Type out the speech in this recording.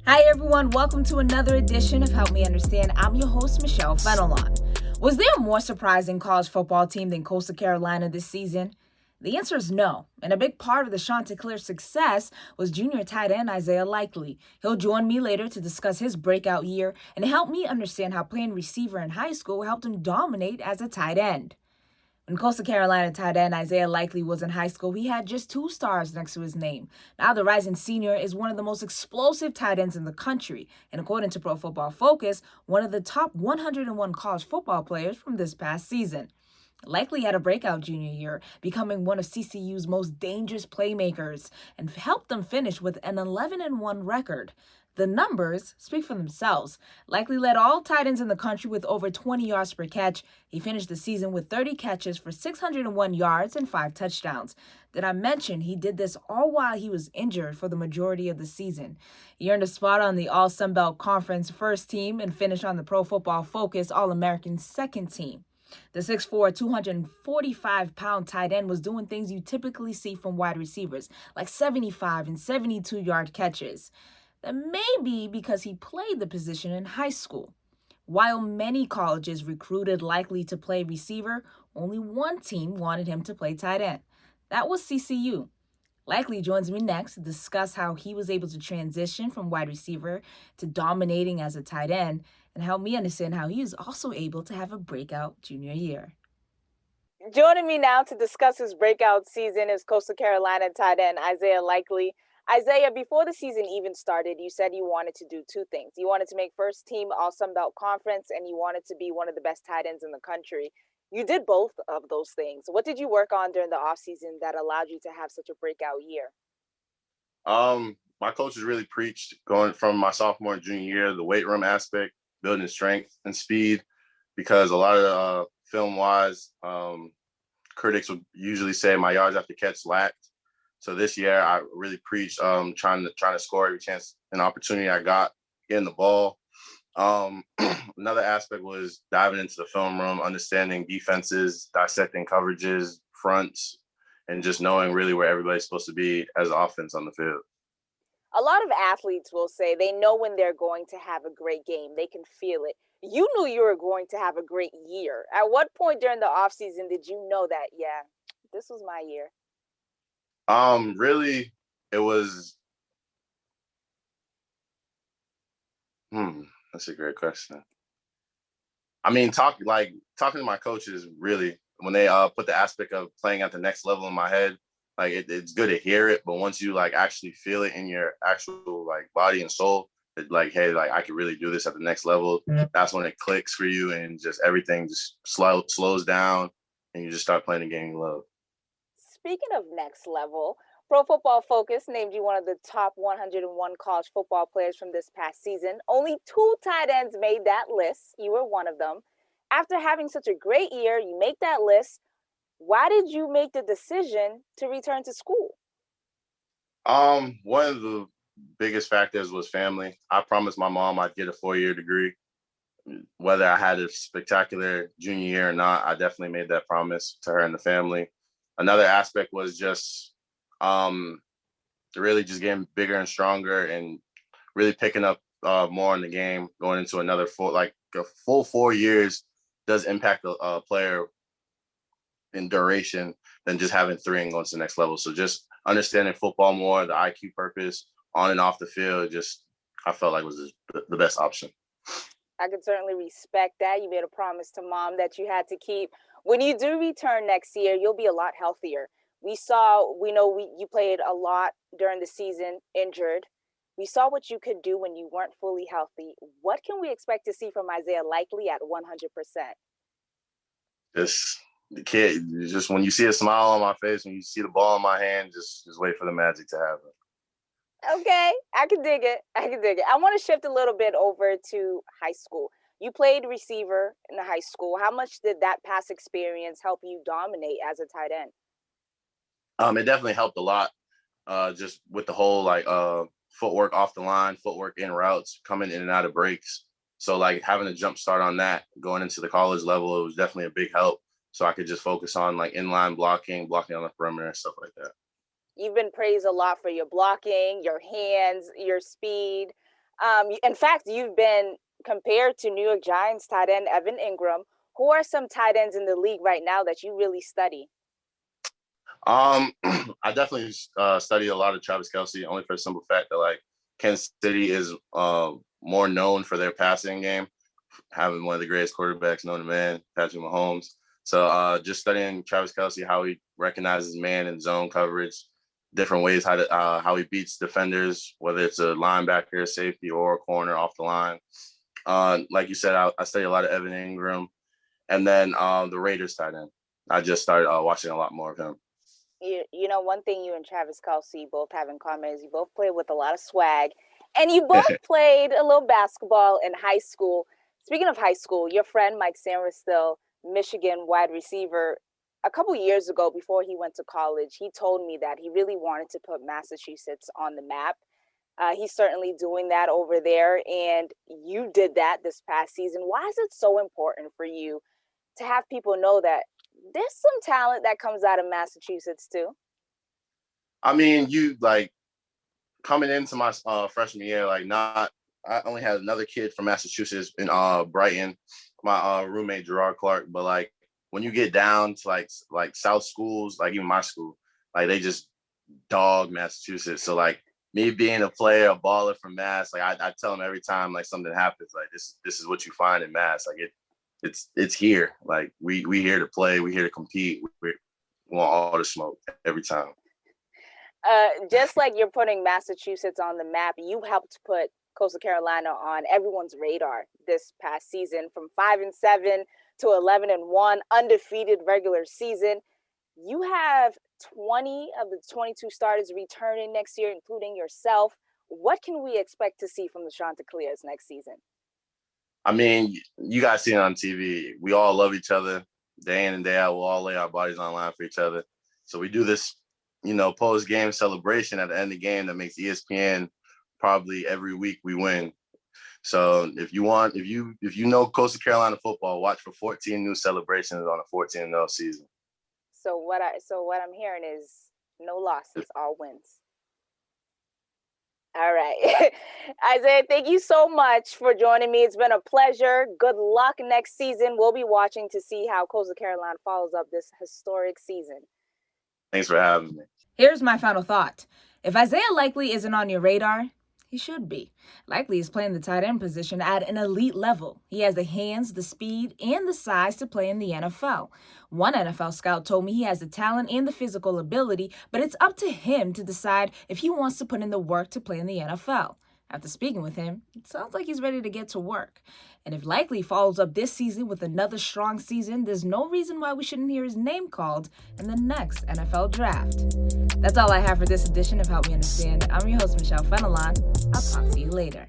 Hi everyone, welcome to another edition of Help Me Understand. I'm your host, Michelle Fenelon. Was there a more surprising college football team than Coastal Carolina this season? The answer is no, and a big part of the Chanticleer's success was junior tight end Isaiah Likely. He'll join me later to discuss his breakout year and help me understand how playing receiver in high school helped him dominate as a tight end. When Coastal Carolina tight end Isaiah Likely was in high school, he had just 2 stars next to his name. Now the rising senior is one of the most explosive tight ends in the country, and according to Pro Football Focus, one of the top 101 college football players from this past season. Likely had a breakout junior year, becoming one of CCU's most dangerous playmakers, and helped them finish with an 11-1 record. The numbers speak for themselves. Likely led all tight ends in the country with over 20 yards per catch. He finished the season with 30 catches for 601 yards and 5 touchdowns. Did I mention he did this all while he was injured for the majority of the season? He earned a spot on the All-Sunbelt Conference first team and finished on the Pro Football Focus All-American second team. The 6'4", 245-pound tight end was doing things you typically see from wide receivers, like 75 and 72-yard catches. That may be because he played the position in high school. While many colleges recruited Likely to play receiver, only one team wanted him to play tight end. That was CCU. Likely joins me next to discuss how he was able to transition from wide receiver to dominating as a tight end and help me understand how he was also able to have a breakout junior year. Joining me now to discuss his breakout season is Coastal Carolina tight end Isaiah Likely. Isaiah, before the season even started, you said you wanted to do two things. You wanted to make first team All-Sunbelt Conference, and you wanted to be one of the best tight ends in the country. You did both of those things. What did you work on during the offseason that allowed you to have such a breakout year? My coaches really preached going from my sophomore and junior year, the weight room aspect, building strength and speed, because a lot of film-wise, critics would usually say my yards after catch lacked. So this year, I really preached trying to score every chance and opportunity I got, getting the ball. Another aspect was diving into the film room, understanding defenses, dissecting coverages, fronts, and just knowing really where everybody's supposed to be as offense on the field. A lot of athletes will say they know when they're going to have a great game. They can feel it. You knew you were going to have a great year. At what point during the offseason did you know that, yeah, this was my year? Really, it was. That's a great question. I mean, talking to my coaches, really, when they put the aspect of playing at the next level in my head, like it's good to hear it, but once you like actually feel it in your actual like body and soul, it's like, hey, like I could really do this at the next level. That's when it clicks for you, and just everything just slows down, and you just start playing the game you love. Speaking of next level, Pro Football Focus named you one of the top 101 college football players from this past season. Only 2 tight ends made that list. You were one of them. After having such a great year, you make that list. Why did you make the decision to return to school? One of the biggest factors was family. I promised my mom I'd get a 4-year degree. Whether I had a spectacular junior year or not, I definitely made that promise to her and the family. Another aspect was just really just getting bigger and stronger and really picking up more in the game, going into another a full 4 years does impact a player in duration than just having 3 and going to the next level. So just understanding football more, the IQ purpose on and off the field, just I felt like was the best option. I can certainly respect that. You made a promise to mom that you had to keep. When you do return next year, you'll be a lot healthier. You played a lot during the season injured. We saw what you could do when you weren't fully healthy. What can we expect to see from Isaiah Likely at 100%? Just the kid, just when you see a smile on my face, when you see the ball in my hand, just wait for the magic to happen. Okay, I can dig it. I want to shift a little bit over to high school. You played receiver in the high school. How much did that past experience help you dominate as a tight end? It definitely helped a lot. Just with the whole footwork off the line, footwork in routes, coming in and out of breaks. So like having a jump start on that going into the college level, it was definitely a big help. So I could just focus on like inline blocking on the perimeter and stuff like that. You've been praised a lot for your blocking, your hands, your speed. In fact, you've been compared to New York Giants tight end Evan Ingram. Who are some tight ends in the league right now that you really study? I definitely study a lot of Travis Kelce, only for the simple fact that like Kansas City is more known for their passing game, having one of the greatest quarterbacks known to man, Patrick Mahomes. So just studying Travis Kelce, how he recognizes man and zone coverage, different ways how he beats defenders, whether it's a linebacker, safety, or a corner off the line. Like you said, I study a lot of Evan Ingram, and then the Raiders tight end. I just started watching a lot more of him. You know, one thing you and Travis Kelce both have in common is you both play with a lot of swag, and you both played a little basketball in high school. Speaking of high school, your friend Mike Sanderstill, Michigan wide receiver, a couple years ago before he went to college, he told me that he really wanted to put Massachusetts on the map. He's certainly doing that over there, and you did that this past season. Why is it so important for you to have people know that there's some talent that comes out of Massachusetts too? I mean, you like coming into my freshman year, I only had another kid from Massachusetts in Brighton, my roommate Gerard Clark. But like when you get down to like South schools, like even my school, like they just dog Massachusetts. So like me being a player, a baller from Mass, like I tell them every time like something happens, like this is what you find in Mass. Like it's here. Like we here to play, we here to compete. We want all the smoke every time. Just like you're putting Massachusetts on the map, you helped put Coastal Carolina on everyone's radar this past season, from 5-7 to 11-1, undefeated regular season. You have 20 of the 22 starters returning next year, including yourself. What can we expect to see from the Chanticleers next season? I mean, you guys see it on TV. We all love each other day in and day out. We'll all lay our bodies on line for each other. So we do this, post-game celebration at the end of the game that makes ESPN probably every week we win. So if you know Coastal Carolina football, watch for 14 new celebrations on a 14-0 season. So what I'm hearing is no losses, all wins. All right. Isaiah, thank you so much for joining me. It's been a pleasure. Good luck next season. We'll be watching to see how Coastal Carolina follows up this historic season. Thanks for having me. Here's my final thought. If Isaiah Likely isn't on your radar, he should be. Likely is playing the tight end position at an elite level. He has the hands, the speed, and the size to play in the NFL. One NFL scout told me he has the talent and the physical ability, but it's up to him to decide if he wants to put in the work to play in the NFL. After speaking with him, it sounds like he's ready to get to work. And if Likely follows up this season with another strong season, there's no reason why we shouldn't hear his name called in the next NFL draft. That's all I have for this edition of Help Me Understand. I'm your host, Michelle Fenelon. I'll talk to you later.